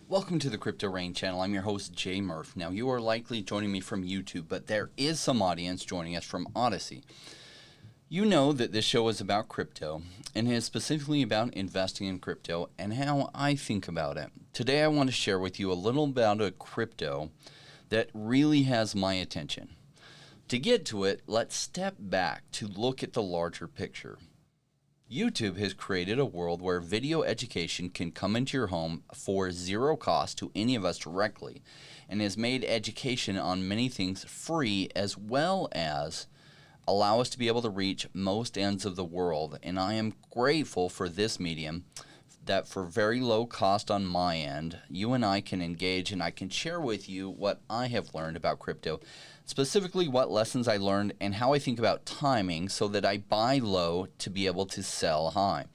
Welcome to the Crypto Rainn channel. I'm your host, Jay Murph. Now, you are likely joining me from YouTube, but there is some audience joining us from Odyssey. You know that this show is about crypto, and it is specifically about investing in crypto and how I think about it. Today, I want to share with you a little about a crypto that really has my attention. To get to it, let's step back to look at the larger picture. YouTube has created a world where video education can come into your home for zero cost to any of us directly, and has made education on many things free, as well as allow us to be able to reach most ends of the world. And I am grateful for this medium that for very low cost on my end, you and I can engage, and I can share with you what I have learned about crypto, specifically what lessons I learned and how I think about timing so that I buy low to be able to sell high,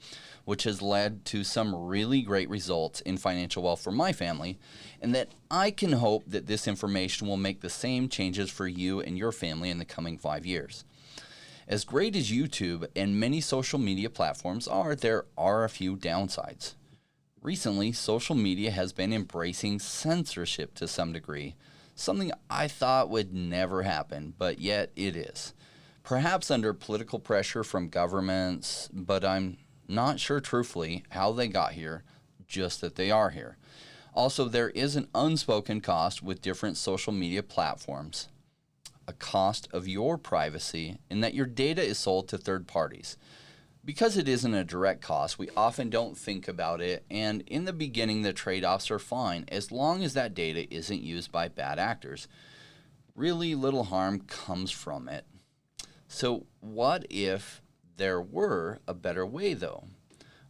which has led to some really great results in financial wealth for my family, and that I can hope that this information will make the same changes for you and your family in the coming 5 years. As great as YouTube and many social media platforms are, there are a few downsides. Recently, social media has been embracing censorship to some degree, something I thought would never happen, but yet it is. Perhaps under political pressure from governments, but I'm not sure truthfully how they got here, just that they are here. Also, there is an unspoken cost with different social media platforms. A cost of your privacy, in that your data is sold to third parties. Because it isn't a direct cost, we often don't think about it, and in the beginning the trade-offs are fine as long as that data isn't used by bad actors. Really little harm comes from it. So what if there were a better way though?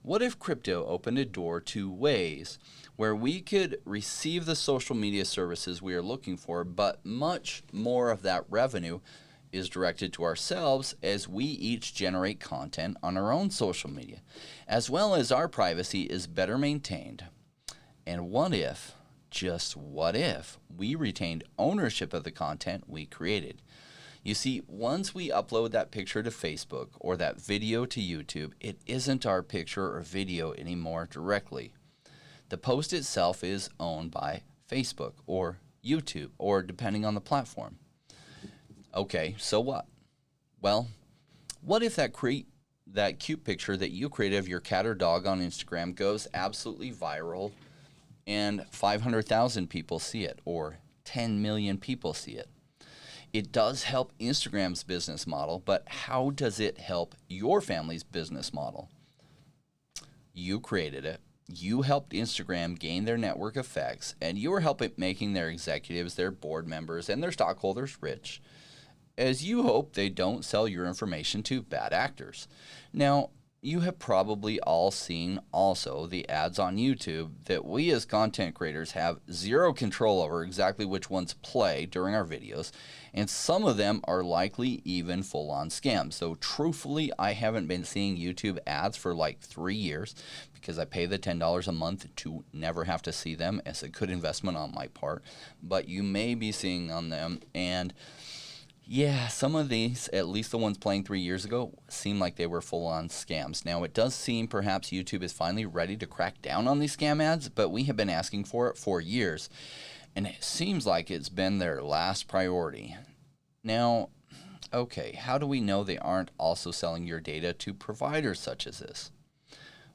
What if crypto opened a door to ways where we could receive the social media services we are looking for, but much more of that revenue is directed to ourselves as we each generate content on our own social media, as well as our privacy is better maintained? And what if, just what if, we retained ownership of the content we created? You see, once we upload that picture to Facebook or that video to YouTube, it isn't our picture or video anymore directly. The post itself is owned by Facebook or YouTube, or depending on the platform. Okay, so what? Well, what if that cute picture that you created of your cat or dog on Instagram goes absolutely viral and 500,000 people see it, or 10 million people see it? It does help Instagram's business model, but how does it help your family's business model? You created it. You helped Instagram gain their network effects, and you are helping making their executives, their board members, and their stockholders rich, as you hope they don't sell your information to bad actors. Now, you have probably all seen also the ads on YouTube that we as content creators have zero control over exactly which ones play during our videos, and some of them are likely even full-on scams. So truthfully, I haven't been seeing YouTube ads for like 3 years because I pay the $10 a month to never have to see them, as a good investment on my part. But you may be seeing on them, and yeah, some of these, at least the ones playing 3 years ago, seem like they were full-on scams. Now, it does seem perhaps YouTube is finally ready to crack down on these scam ads, but we have been asking for it for years, and it seems like it's been their last priority. Now, okay, how do we know they aren't also selling your data to providers such as this?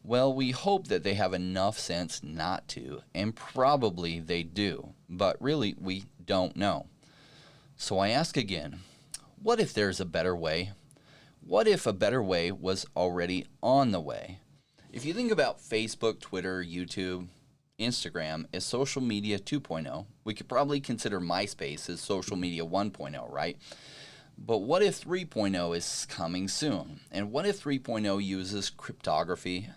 Well, we hope that they have enough sense not to, and probably they do, but really we don't know. So I ask again, what if there's a better way? What if a better way was already on the way? If you think about Facebook, Twitter, YouTube, Instagram as social media 2.0, we could probably consider MySpace as social media 1.0, right? But what if 3.0 is coming soon? And what if 3.0 uses cryptography,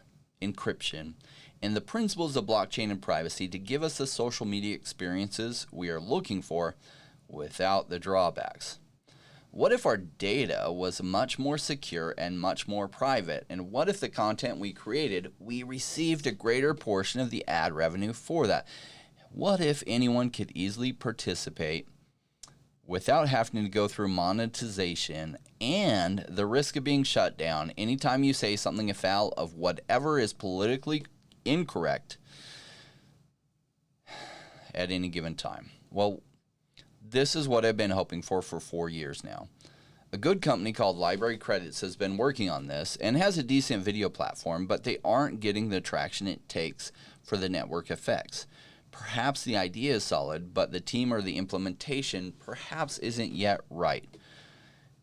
encryption, and the principles of blockchain and privacy to give us the social media experiences we are looking for without the drawbacks? What if our data was much more secure and much more private? And what if the content we created, we received a greater portion of the ad revenue for that? What if anyone could easily participate without having to go through monetization and the risk of being shut down anytime you say something afoul of whatever is politically incorrect? at any given time? Well, this is what I've been hoping for 4 years now. A good company called Library Credits has been working on this and has a decent video platform, but they aren't getting the traction it takes for the network effects. Perhaps the idea is solid, but the team or the implementation perhaps isn't yet right.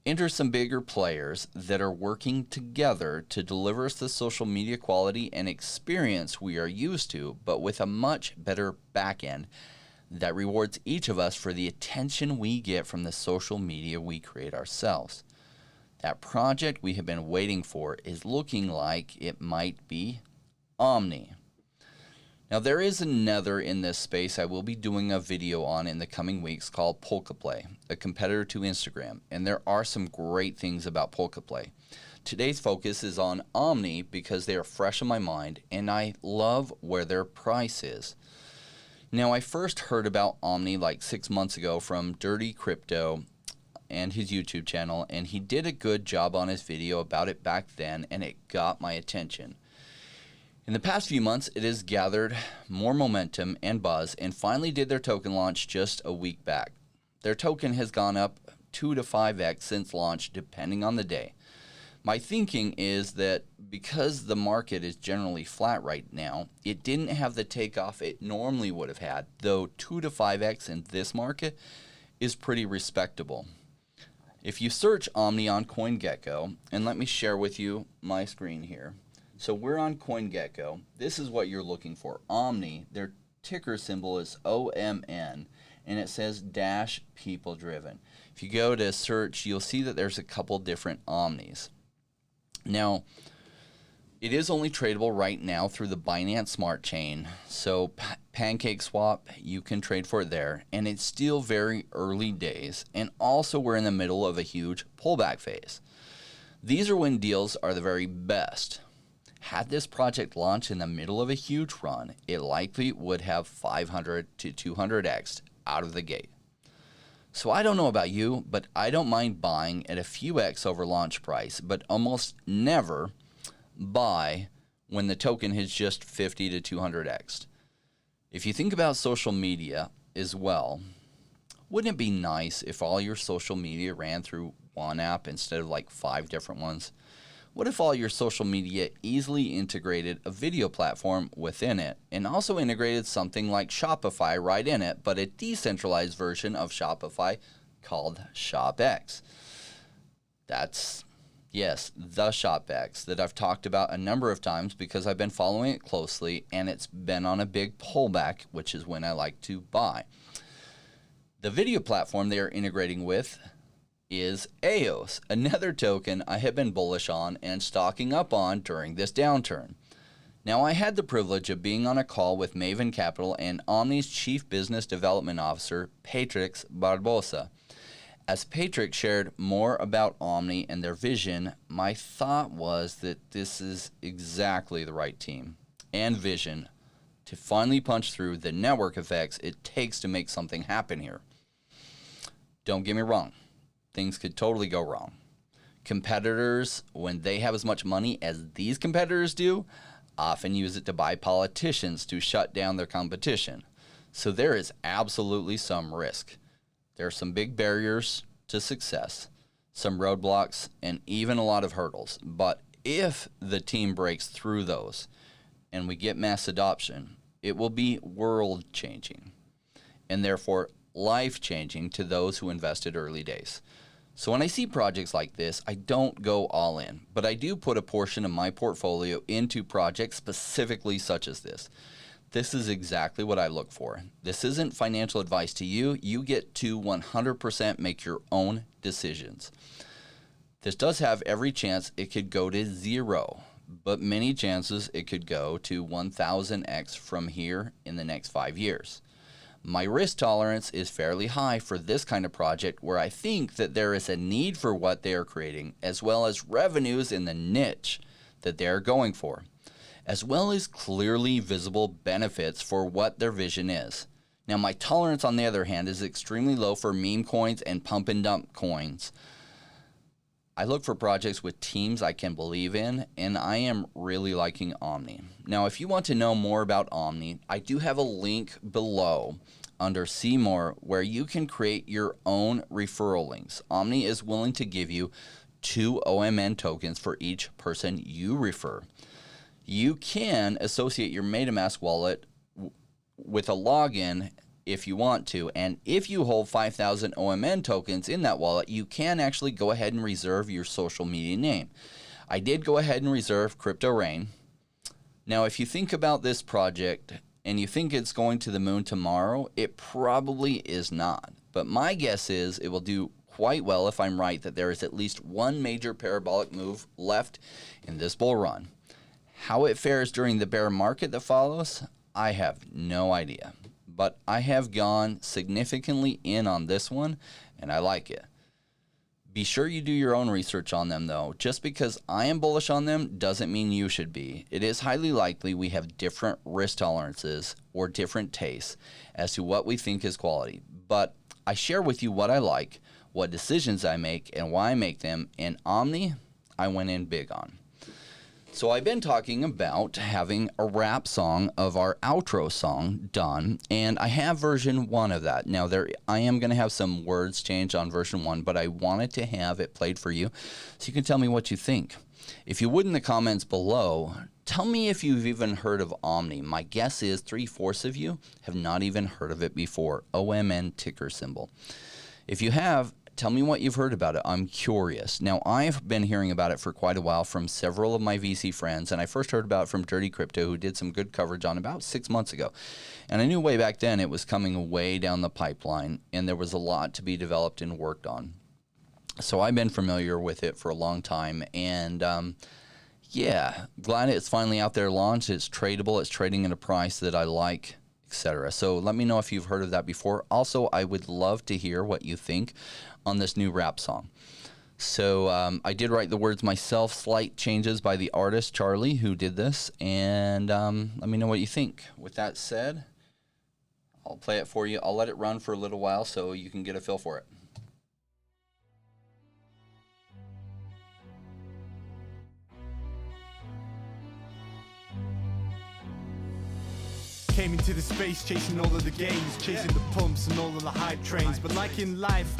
Enter some bigger players that are working together to deliver us the social media quality and experience we are used to, but with a much better back end that rewards each of us for the attention we get from the social media we create ourselves. That project we have been waiting for is looking like it might be Omni. Now, there is another in this space I will be doing a video on in the coming weeks called Polkaplay, a competitor to Instagram, and there are some great things about Polkaplay. Today's focus is on Omni because they are fresh in my mind and I love where their price is. Now, I first heard about Omni like 6 months ago from Dirty Crypto and his YouTube channel, and he did a good job on his video about it back then, and it got my attention. In the past few months, it has gathered more momentum and buzz and finally did their token launch just a week back. Their token has gone up 2 to 5x since launch, depending on the day. My thinking is that because the market is generally flat right now, it didn't have the takeoff it normally would have had, though 2 to 5x in this market is pretty respectable. If you search Omni on CoinGecko, and let me share with you my screen here. So we're on CoinGecko. This is what you're looking for. Omni, their ticker symbol is OMN, and it says dash people driven. If you go to search, you'll see that there's a couple different Omnis. Now, it is only tradable right now through the Binance Smart Chain. So PancakeSwap, you can trade for it there. And it's still very early days. And also we're in the middle of a huge pullback phase. These are when deals are the very best. Had this project launched in the middle of a huge run, it likely would have 500 to 200x out of the gate. So I don't know about you, but I don't mind buying at a few x over launch price, but almost never buy when the token hits just 50 to 200x. If you think about social media as well, wouldn't it be nice if all your social media ran through one app instead of like 5 different ones? What if all your social media easily integrated a video platform within it and also integrated something like Shopify right in it, but a decentralized version of Shopify called Shopx? That's, yes, the Shopx that I've talked about a number of times because I've been following it closely and it's been on a big pullback, which is when I like to buy. The video platform they are integrating with is EOS, another token I have been bullish on and stocking up on during this downturn. Now, I had the privilege of being on a call with Maven Capital and Omni's Chief Business Development Officer, Patrix Barbosa. As Patrix shared more about Omni and their vision, my thought was that this is exactly the right team and vision to finally punch through the network effects it takes to make something happen here. Don't get me wrong. Things could totally go wrong. Competitors, when they have as much money as these competitors do, often use it to buy politicians to shut down their competition. So there is absolutely some risk. There are some big barriers to success, some roadblocks, and even a lot of hurdles. But if the team breaks through those and we get mass adoption, it will be world-changing and therefore life-changing to those who invested early days. So when I see projects like this, I don't go all in, but I do put a portion of my portfolio into projects specifically such as this. This is exactly what I look for. This isn't financial advice to you. You get to 100% make your own decisions. This does have every chance it could go to 0, but many chances it could go to 1000x from here in the next 5 years. My risk tolerance is fairly high for this kind of project where I think that there is a need for what they are creating, as well as revenues in the niche that they are going for, as well as clearly visible benefits for what their vision is. Now, my tolerance, on the other hand, is extremely low for meme coins and pump and dump coins. I look for projects with teams I can believe in, and I am really liking Omni. Now, if you want to know more about Omni, I do have a link below under See More where you can create your own referral links. Omni is willing to give you 2 OMN tokens for each person you refer. You can associate your MetaMask wallet with a login if you want to, and if you hold 5,000 OMN tokens in that wallet, you can actually go ahead and reserve your social media name. I did go ahead and reserve Crypto Rainn. Now, if you think about this project and you think it's going to the moon tomorrow, it probably is not. But my guess is it will do quite well if I'm right that there is at least one major parabolic move left in this bull run. How it fares during the bear market that follows, I have no idea. But I have gone significantly in on this one, and I like it. Be sure you do your own research on them, though. Just because I am bullish on them doesn't mean you should be. It is highly likely we have different risk tolerances or different tastes as to what we think is quality. But I share with you what I like, what decisions I make, and why I make them. And Omni, I went in big on. So I've been talking about having a rap song of our outro song done, and I have version 1 of that. Now, I am going to have some words changed on version 1, but I wanted to have it played for you so you can tell me what you think. If you would in the comments below, tell me if you've even heard of Omni. My guess is 3/4 of you have not even heard of it before. OMN ticker symbol. If you have, tell me what you've heard about it. I'm curious. Now, I've been hearing about it for quite a while from several of my VC friends, and I first heard about it from Dirty Crypto, who did some good coverage on about 6 months ago. And I knew way back then it was coming way down the pipeline, and there was a lot to be developed and worked on. So I've been familiar with it for a long time, and yeah, glad it's finally out there launched. It's tradable. It's trading at a price that I like, etc. So let me know if you've heard of that before. Also, I would love to hear what you think on this new rap song. So I did write the words myself, slight changes by the artist Charlie who did this, and let me know what you think. With that said, I'll play it for you. I'll let it run for a little while so you can get a feel for it. Came into the space chasing all of the gains, chasing the pumps and all of the hype trains. But like in life,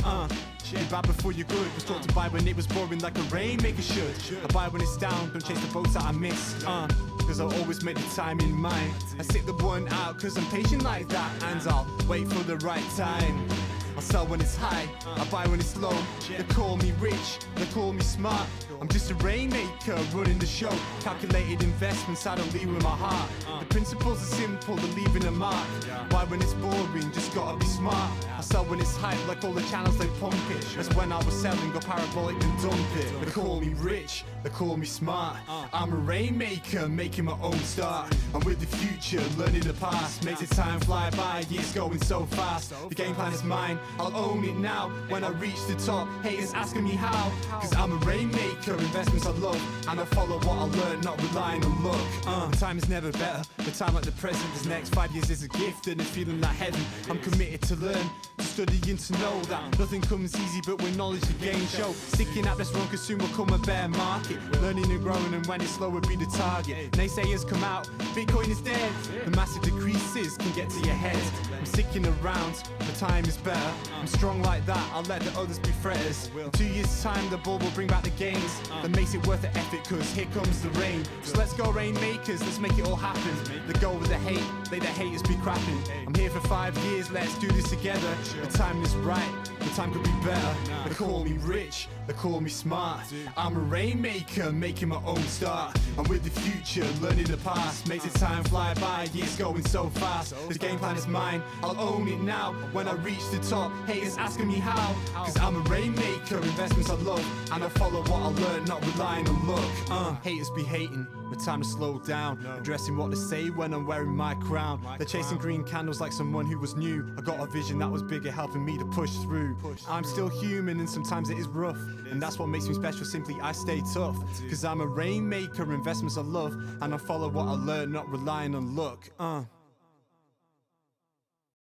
be bad before you're good. Was taught to buy when it was boring like a rainmaker should. I buy when it's down, don't chase the boats that I miss. Cause I'll always make the time in mind. I sit the one out cause I'm patient like that. And I'll wait for the right time. I sell when it's high, I buy when it's low. They call me rich, they call me smart. I'm just a rainmaker running the show. Calculated investments, I don't lead with my heart. The principles are simple, they're leaving a mark. Why when it's boring, just gotta be smart. I sell when it's hype, like all the channels they pump it. That's when I was selling, go parabolic and dump it. They call me rich, they call me smart. I'm a rainmaker, making my own start. I'm with the future, learning the past. Makes the time fly by, years going so fast. The game plan is mine, I'll own it now. When I reach the top, haters asking me how. Cause I'm a rainmaker, investments I love. And I follow what I learn, not relying on luck. The time is never better, the time like the present. This next 5 years is a gift and it's feeling like heaven. I'm committed to learn, to study and to know that nothing comes easy but with knowledge the game show. Sticking at this wrong cause soon will come a bear market. Learning and growing and when it's slow will be the target. Naysayers come out, Bitcoin is dead. The massive decreases can get to your head. I'm sticking around, the time is better. I'm strong like that, I'll let the others be fretters. In 2 years time the bull will bring back the gains. That makes it worth the effort cause here comes the rain. So let's go rainmakers, let's make it all happen. The go with the hate, let the haters be crapping. I'm here for 5 years, let's do this together. The time is right, the time could be better. They call me rich, they call me smart. I'm a rainmaker, making my own start. I'm with the future, learning the past. Makes the time fly by, years going so fast. This game plan is mine, I'll own it now. When I reach the top, haters asking me how. Cause I'm a rainmaker, investments I love. And I follow what I learn, not relying on luck. Haters be hating, the time to slow down. Addressing what they say when I'm wearing my crown. They're chasing green candles like someone who was new. I got a vision that was bigger, helping me to push through. I'm still human and sometimes it is rough. And that's what makes me special, simply I stay tough. Cause I'm a rainmaker, investments I love. And I follow what I learn, not relying on luck.